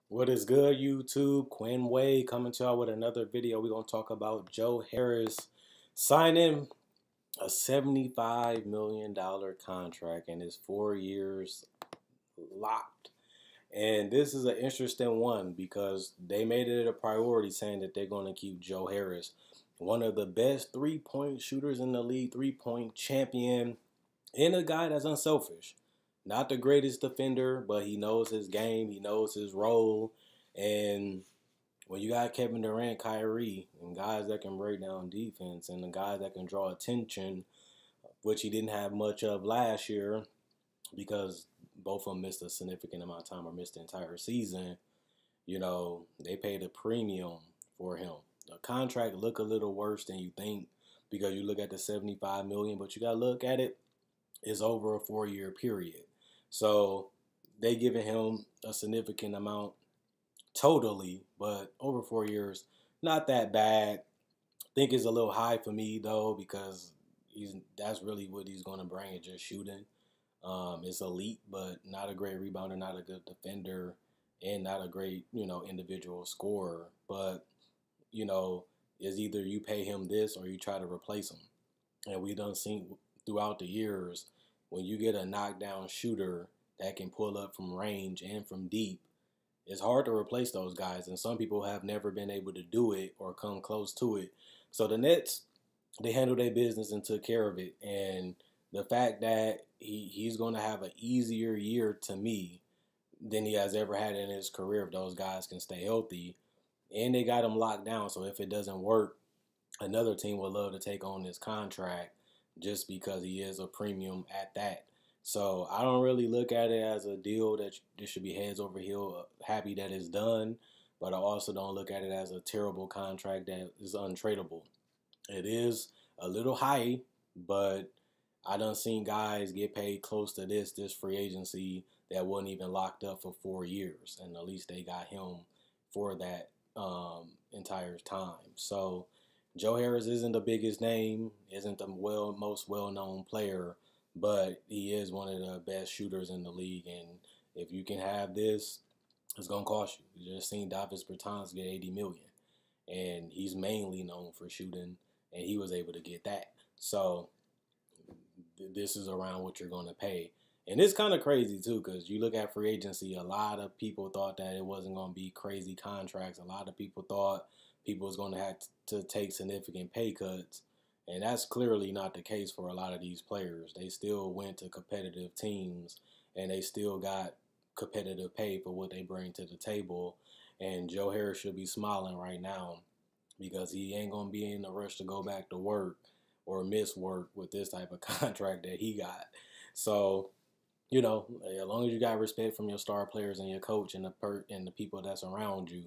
What is good, YouTube? Quinn Wade coming to y'all with another video. We're going to talk about Joe Harris signing a $75 million contract and his 4 years locked. And this is an interesting one because they made it a priority saying that they're going to keep Joe Harris, one of the best three-point shooters in the league, three-point champion, and a guy that's unselfish. Not the greatest defender, but he knows his game. He knows his role. And when you got Kevin Durant, Kyrie, and guys that can break down defense and the guys that can draw attention, which he didn't have much of last year because both of them missed a significant amount of time or missed the entire season, they paid a premium for him. The contract look a little worse than you think because you look at the $75 million, but you got to look at it, it's over a 4-year period. So they giving him a significant amount totally, but over 4 years, not that bad. I think it's a little high for me though because that's really what he's going to bring is just shooting. It's elite, but not a great rebounder, not a good defender, and not a great individual scorer. But is either you pay him this or you try to replace him. And we done seen throughout the years when you get a knockdown shooter that can pull up from range and from deep, it's hard to replace those guys, and some people have never been able to do it or come close to it. So the Nets, they handled their business and took care of it. And the fact that he's going to have an easier year to me than he has ever had in his career if those guys can stay healthy. And they got him locked down, so if it doesn't work, another team would love to take on this contract just because he is a premium at that. So I don't really look at it as a deal that this should be heads over heel, happy that it's done. But I also don't look at it as a terrible contract that is untradeable. It is a little high, but I done seen guys get paid close to this free agency that wasn't even locked up for 4 years. And at least they got him for that entire time. So Joe Harris isn't the biggest name, isn't the most well-known player, but he is one of the best shooters in the league. And if you can have this, it's gonna cost you. You just seen Davis Bertans get $80 million, and he's mainly known for shooting, and he was able to get that. So this is around what you're gonna pay. And it's kind of crazy too, because you look at free agency, a lot of people thought that it wasn't going to be crazy contracts. A lot of people thought people was going to have to take significant pay cuts. And that's clearly not the case for a lot of these players. They still went to competitive teams, and they still got competitive pay for what they bring to the table. And Joe Harris should be smiling right now because he ain't going to be in a rush to go back to work or miss work with this type of contract that he got. So, as long as you got respect from your star players and your coach and the people that's around you,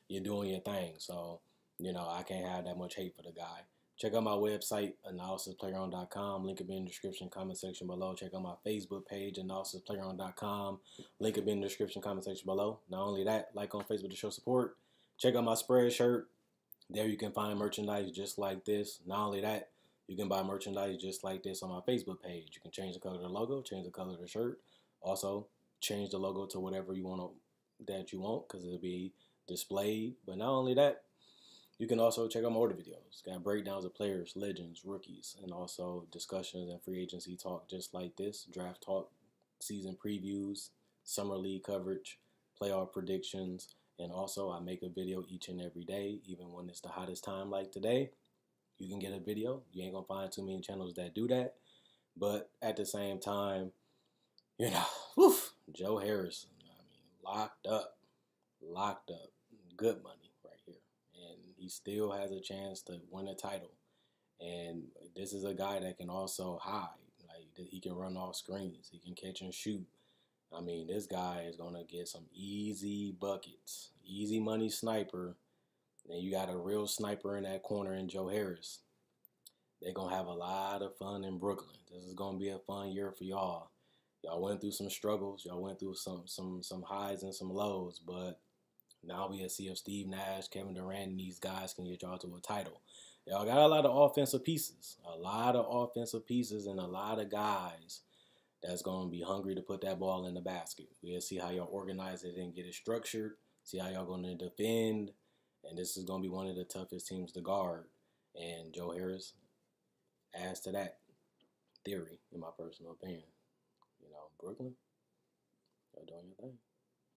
you're doing your thing. So, I can't have that much hate for the guy. Check out my website, analysisplayground.com. Link will be in the description, comment section below. Check out my Facebook page, analysisplayground.com. Link will be in the description, comment section below. Not only that, like on Facebook to show support. Check out my spread shirt. There you can find merchandise just like this. Not only that, you can buy merchandise just like this on my Facebook page. You can change the color of the logo, change the color of the shirt. Also, change the logo to whatever you want because it'll be displayed. But not only that, you can also check out my older videos. Got breakdowns of players, legends, rookies, and also discussions and free agency talk just like this. Draft talk, season previews, summer league coverage, playoff predictions, and also I make a video each and every day, even when it's the hottest time like today. You can get a video. You ain't gonna find too many channels that do that. But at the same time, Joe Harris, locked up, good money right here. And he still has a chance to win a title. And this is a guy that can also hide. Like, he can run off screens. He can catch and shoot. This guy is gonna get some easy buckets, easy money sniper. And you got a real sniper in that corner in Joe Harris. They're going to have a lot of fun in Brooklyn. This is going to be a fun year for y'all. Y'all went through some struggles. Y'all went through some highs and some lows. But now we see if Steve Nash, Kevin Durant, and these guys can get y'all to a title. Y'all got a lot of offensive pieces. And a lot of guys that's going to be hungry to put that ball in the basket. We'll see how y'all organize it and get it structured. See how y'all going to defend. And this is going to be one of the toughest teams to guard. And Joe Harris adds to that theory, in my personal opinion. You know, Brooklyn, y'all doing your thing.